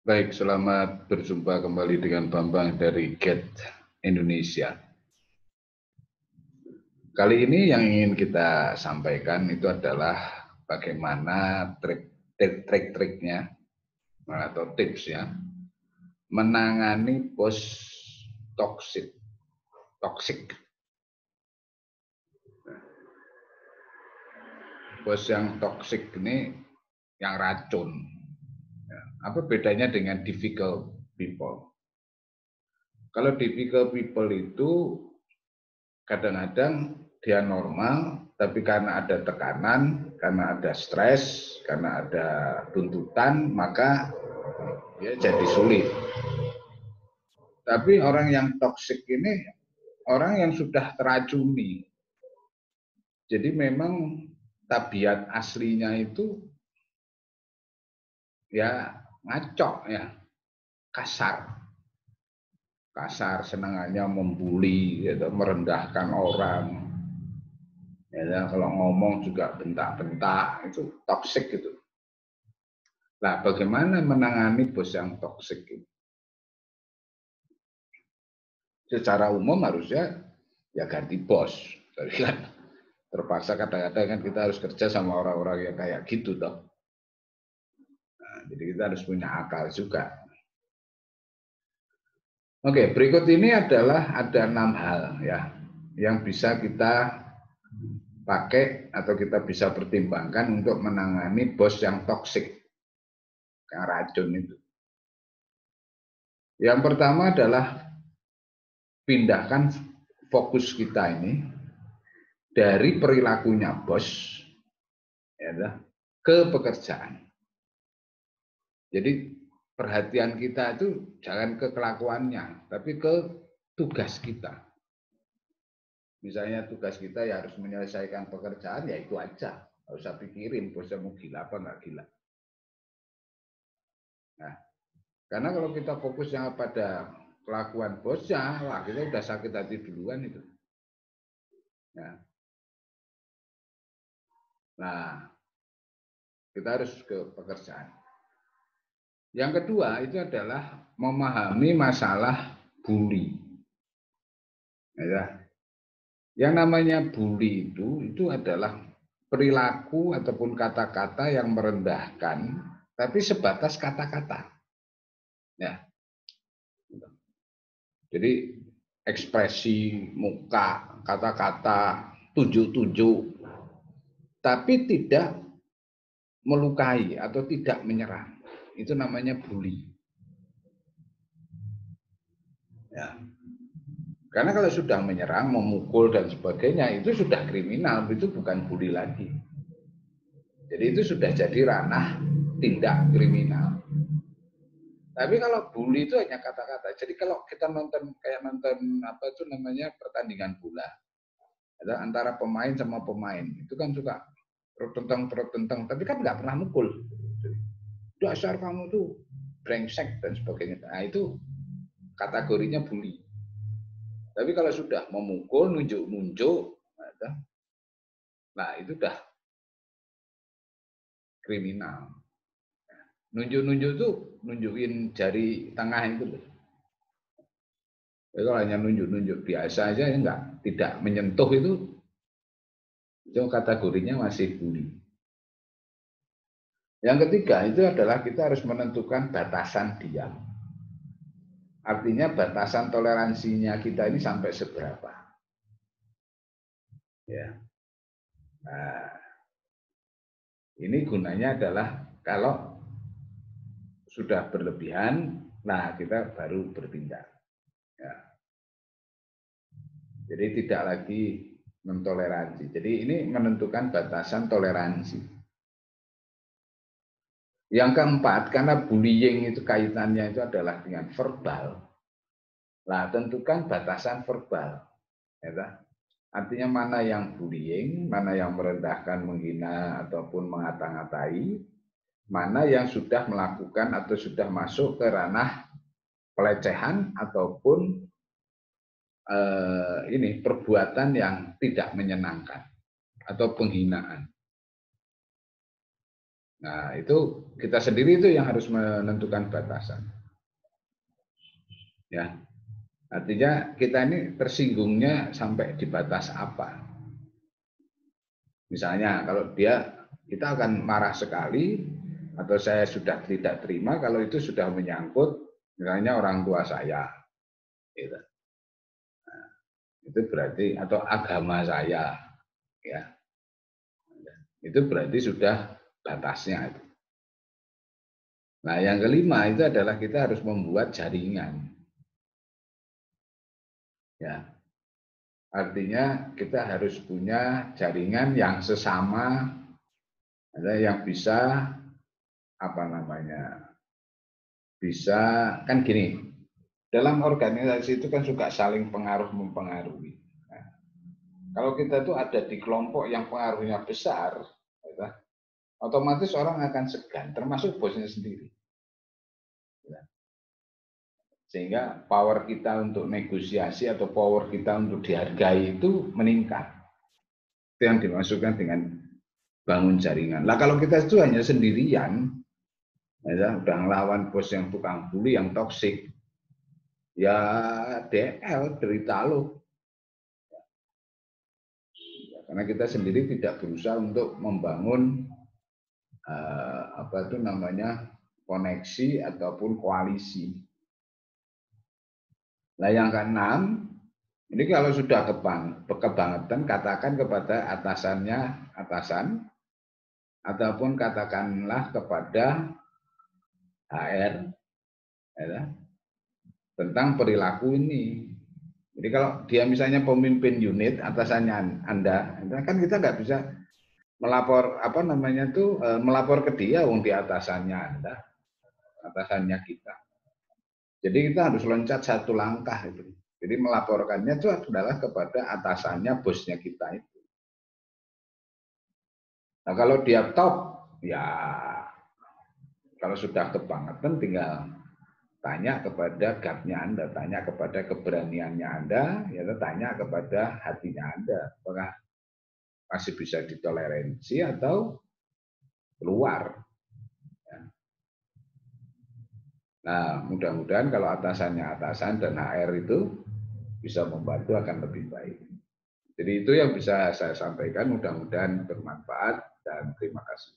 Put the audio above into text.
Baik, selamat berjumpa kembali dengan Bambang dari Get Indonesia. Kali ini yang ingin kita sampaikan itu adalah bagaimana trik-triknya atau tipsnya menangani bos toksik. Bos yang toksik ini yang racun. Apa bedanya dengan difficult people? Kalau difficult people itu kadang-kadang dia normal, tapi karena ada tekanan, karena ada stres, karena ada tuntutan, maka dia jadi sulit. Tapi orang yang toksik ini orang yang sudah teracuni. Jadi memang tabiat aslinya itu ya ngaco ya, kasar. Kasar, senangannya membuli, gitu, merendahkan orang. Ya, kalau ngomong juga bentak-bentak, itu toksik gitu. Nah, bagaimana menangani bos yang toksik ini? Secara umum harusnya ya ganti bos. Jadi kan terpaksa kadang-kadang kan kita harus kerja sama orang-orang yang kayak gitu toh. Nah, jadi kita harus punya akal juga. Oke, berikut ini adalah ada 6 hal ya yang bisa kita pakai atau kita bisa pertimbangkan untuk menangani bos yang toksik, yang racun itu. Yang pertama adalah pindahkan fokus kita ini dari perilakunya bos ya, ke pekerjaan. Jadi perhatian kita itu jangan ke kelakuannya, tapi ke tugas kita. Misalnya tugas kita ya harus menyelesaikan pekerjaan, ya itu aja. Nggak usah pikirin bosnya mau gila apa nggak gila. Nah, karena kalau kita fokusnya pada kelakuan bosnya, wah kita udah sakit hati duluan itu. Nah, kita harus ke pekerjaan. Yang kedua itu adalah memahami masalah bully. Ya. Yang namanya bully itu adalah perilaku ataupun kata-kata yang merendahkan, tapi sebatas kata-kata. Ya. Jadi ekspresi muka, kata-kata, tunjuk-tunjuk, tapi tidak melukai atau tidak menyerang. Itu namanya bully. Ya. Karena kalau sudah menyerang, memukul dan sebagainya, itu sudah kriminal, itu bukan bully lagi. Jadi itu sudah jadi ranah tindak kriminal. Tapi kalau bully itu hanya kata-kata. Jadi kalau kita nonton kayak nonton apa itu namanya pertandingan bola, antara pemain sama pemain, itu kan suka perot-tentang, tapi kan nggak pernah mukul. Dasar kamu tuh brengsek dan sebagainya. Nah itu kategorinya bully. Tapi kalau sudah memukul, nunjuk-nunjuk, nah itu udah kriminal. Nunjuk-nunjuk tuh nunjukin jari tengah itu loh. Jadi kalau hanya nunjuk-nunjuk biasa aja ya enggak, tidak menyentuh itu kategorinya masih bully. Yang ketiga itu adalah kita harus menentukan batasan diam. Artinya batasan toleransinya kita ini sampai seberapa. Ya. Nah, ini gunanya adalah kalau sudah berlebihan, nah kita baru bertindak. Ya. Jadi tidak lagi mentoleransi. Jadi ini menentukan batasan toleransi. Yang keempat, karena bullying itu kaitannya itu adalah dengan verbal. Nah, tentukan batasan verbal. Ya, artinya mana yang bullying, mana yang merendahkan, menghina, ataupun mengata-ngatai, mana yang sudah melakukan atau sudah masuk ke ranah pelecehan ataupun ini perbuatan yang tidak menyenangkan atau penghinaan. Nah, itu kita sendiri itu yang harus menentukan batasan. Ya, artinya kita ini tersinggungnya sampai di batas apa. Misalnya kalau kita akan marah sekali atau saya sudah tidak terima kalau itu sudah menyangkut misalnya orang tua saya, gitu. Nah, itu berarti atau agama saya, ya, itu berarti sudah batasnya. Nah, yang kelima itu adalah kita harus membuat jaringan. Ya, artinya kita harus punya jaringan yang sesama, ada yang bisa apa namanya, bisa kan gini. Dalam organisasi itu kan suka saling pengaruh mempengaruhi. Nah, kalau kita tuh ada di kelompok yang pengaruhnya besar, ya, otomatis orang akan segan, termasuk bosnya sendiri. Ya. Sehingga power kita untuk negosiasi atau power kita untuk dihargai itu meningkat. Itu yang dimaksudkan dengan bangun jaringan. Lah kalau kita itu hanya sendirian, ya, udah ngelawan bos yang tukang bully, yang toksik, ya DL, derita lo. Karena kita sendiri tidak berusaha untuk membangun apa itu namanya koneksi ataupun koalisi. Nah yang keenam, ini kalau sudah kebangetan, katakan kepada atasan, ataupun katakanlah kepada HR, ya, tentang perilaku ini. Jadi kalau dia misalnya pemimpin unit, atasannya Anda, kan kita nggak bisa melapor apa namanya tuh melapor ke dia, wong di atasannya Anda, atasannya kita. Jadi kita harus loncat satu langkah itu. Jadi melaporkannya itu adalah kepada atasannya, bosnya kita itu. Nah kalau dia top, ya kalau sudah kebangetan tinggal tanya kepada guard-nya Anda, tanya kepada keberaniannya Anda, ya tanya kepada hatinya Anda, apakah masih bisa ditoleransi atau keluar. Nah, mudah-mudahan kalau atasan dan HR itu bisa membantu akan lebih baik. Jadi itu yang bisa saya sampaikan, mudah-mudahan bermanfaat dan terima kasih.